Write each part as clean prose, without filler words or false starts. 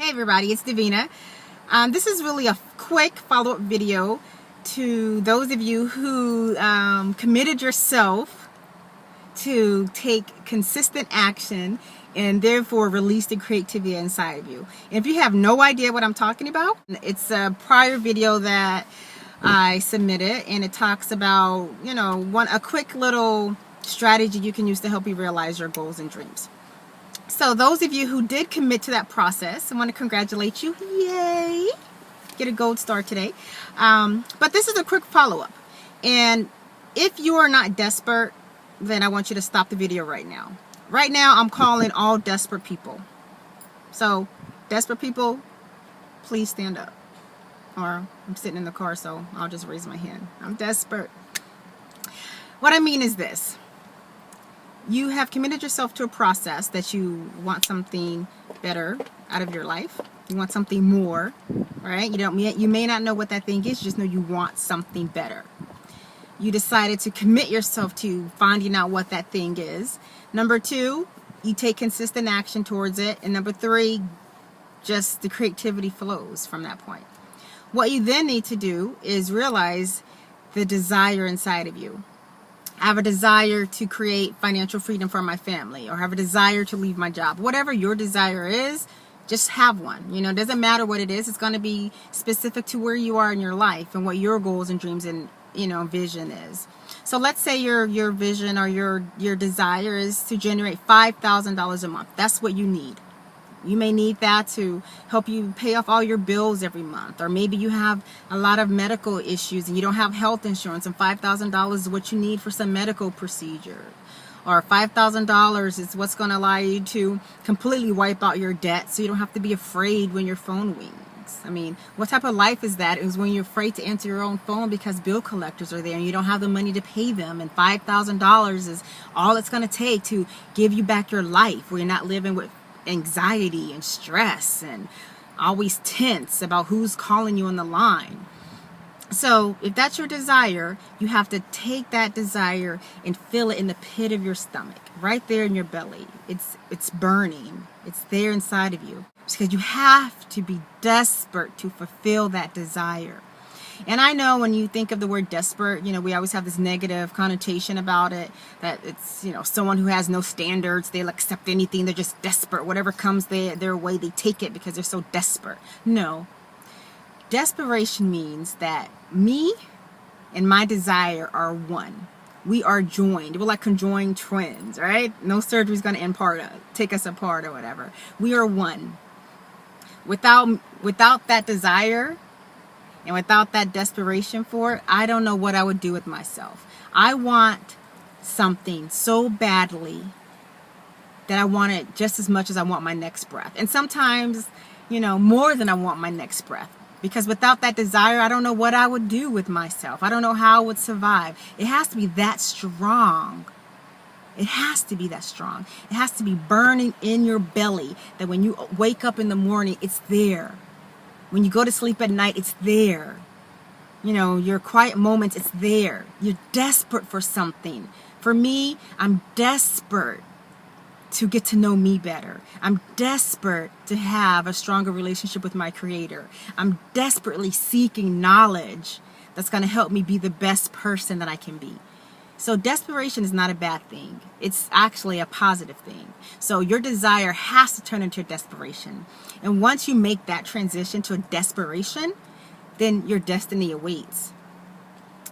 Hey everybody, it's Davina. This is really a quick follow-up video to those of you who committed yourself to take consistent action and therefore release the creativity inside of you. And if you have no idea what I'm talking about, it's a prior video that I submitted, and it talks about, a quick little strategy you can use to help you realize your goals and dreams. So those of you who did commit to that process, I want to congratulate you. Yay! Get a gold star today. But this is a quick follow-up. And if you are not desperate, then I want you to stop the video right now. Right now, I'm calling all desperate people. So, desperate people, please stand up. Or I'm sitting in the car, so I'll just raise my hand. I'm desperate. What I mean is this. You have committed yourself to a process that you want something better out of your life. You want something more, right? You may not know what that thing is, you just know you want something better. You decided to commit yourself to finding out what that thing is. Number 2, you take consistent action towards it. And number 3, just the creativity flows from that point. What you then need to do is realize the desire inside of you. I have a desire to create financial freedom for my family, or have a desire to leave my job. Whatever your desire is, just have one. It doesn't matter what it is. It's going to be specific to where you are in your life and what your goals and dreams and vision is. So let's say your vision or your desire is to generate $5,000 a month. That's what you need. You may need that to help you pay off all your bills every month. Or maybe you have a lot of medical issues and you don't have health insurance, and $5,000 is what you need for some medical procedure. Or $5,000 is what's going to allow you to completely wipe out your debt so you don't have to be afraid when your phone rings. I mean, what type of life is that? Is when you're afraid to answer your own phone because bill collectors are there and you don't have the money to pay them, and $5,000 is all it's going to take to give you back your life, where you're not living with anxiety and stress and always tense about who's calling you on the line. So if that's your desire, you have to take that desire and feel it in the pit of your stomach, right there in your belly. It's burning. It's there inside of you. It's because you have to be desperate to fulfill that desire. And I know when you think of the word desperate, we always have this negative connotation about it, that it's, someone who has no standards, they'll accept anything, they're just desperate. Whatever comes their way, they take it because they're so desperate. No. Desperation means that me and my desire are one. We are joined. We're like conjoined twins, right? No surgery is going to take us apart or whatever. We are one. Without that desire, and without that desperation for it, I don't know what I would do with myself. I want something so badly that I want it just as much as I want my next breath. And sometimes, more than I want my next breath. Because without that desire, I don't know what I would do with myself. I don't know how I would survive. It has to be that strong. It has to be that strong. It has to be burning in your belly, that when you wake up in the morning, it's there. When you go to sleep at night, it's there. Your quiet moments, it's there. You're desperate for something. For me, I'm desperate to get to know me better. I'm desperate to have a stronger relationship with my Creator. I'm desperately seeking knowledge that's going to help me be the best person that I can be. So desperation is not a bad thing. It's actually a positive thing. So your desire has to turn into desperation. And once you make that transition to a desperation, then your destiny awaits.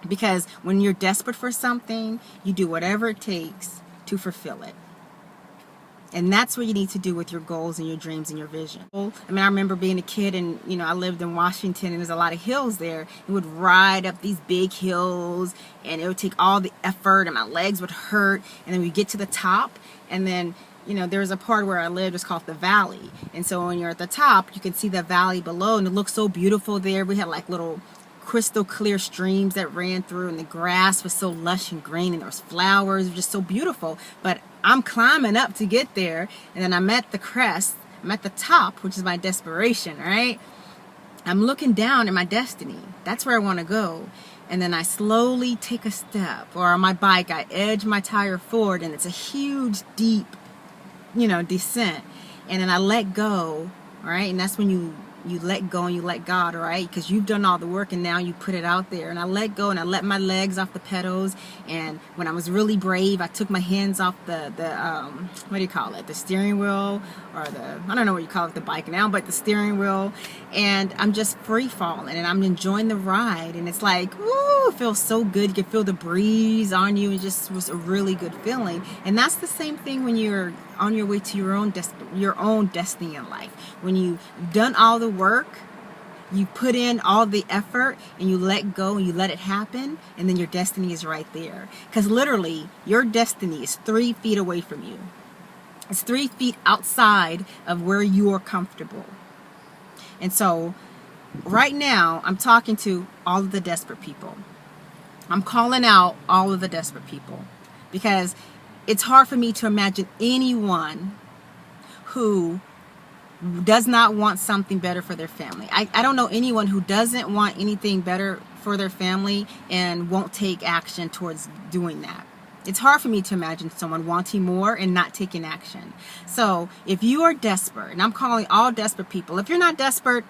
Because when you're desperate for something, you do whatever it takes to fulfill it. And that's what you need to do with your goals and your dreams and your vision. I remember being a kid and, I lived in Washington and there's a lot of hills there. We would ride up these big hills and it would take all the effort and my legs would hurt. And then we get to the top and then, there's a part where I lived, it's called the valley. And so when you're at the top, you can see the valley below and it looks so beautiful there. We had like little crystal clear streams that ran through and the grass was so lush and green and there was flowers. It was just so beautiful. But I'm climbing up to get there, and then I'm at the crest, I'm at the top, which is my desperation, right? I'm looking down at my destiny. That's where I want to go. And then I slowly take a step, or on my bike, I edge my tire forward, and it's a huge, deep, descent. And then I let go right? And that's when you let go and you let God, right? Because you've done all the work and now you put it out there. And I let go and I let my legs off the pedals. And when I was really brave, I took my hands off the what do you call it? The steering wheel, or I don't know what you call it, the bike now, but the steering wheel. And I'm just free falling and I'm enjoying the ride. And it's like, woo, it feels so good. You can feel the breeze on you. It just was a really good feeling. And that's the same thing when you're on your way to your own destiny in life. When you've done all the work, you put in all the effort, and you let go and you let it happen, and then your destiny is right there. Because literally, your destiny is 3 feet away from you. It's 3 feet outside of where you are comfortable. And so, right now, I'm talking to all of the desperate people. I'm calling out all of the desperate people. Because it's hard for me to imagine anyone who does not want something better for their family. I don't know anyone who doesn't want anything better for their family and won't take action towards doing that. It's hard for me to imagine someone wanting more and not taking action. So if you are desperate, and I'm calling all desperate people, if you're not desperate,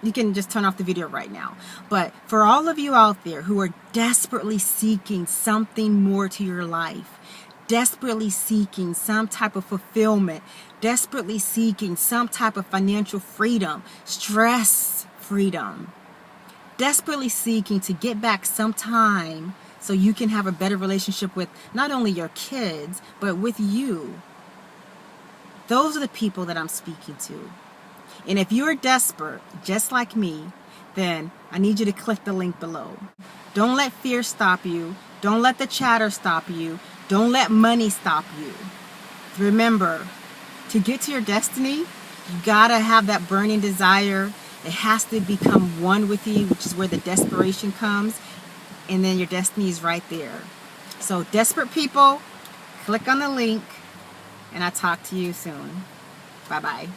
you can just turn off the video right now. But for all of you out there who are desperately seeking something more to your life, desperately seeking some type of fulfillment, desperately seeking some type of financial freedom, stress freedom, desperately seeking to get back some time so you can have a better relationship with not only your kids, but with you. Those are the people that I'm speaking to. And if you're desperate, just like me, then I need you to click the link below. Don't let fear stop you. Don't let the chatter stop you. Don't let money stop you. Remember, to get to your destiny, you gotta have that burning desire. It has to become one with you, which is where the desperation comes. And then your destiny is right there. So desperate people, click on the link, and I'll talk to you soon. Bye-bye.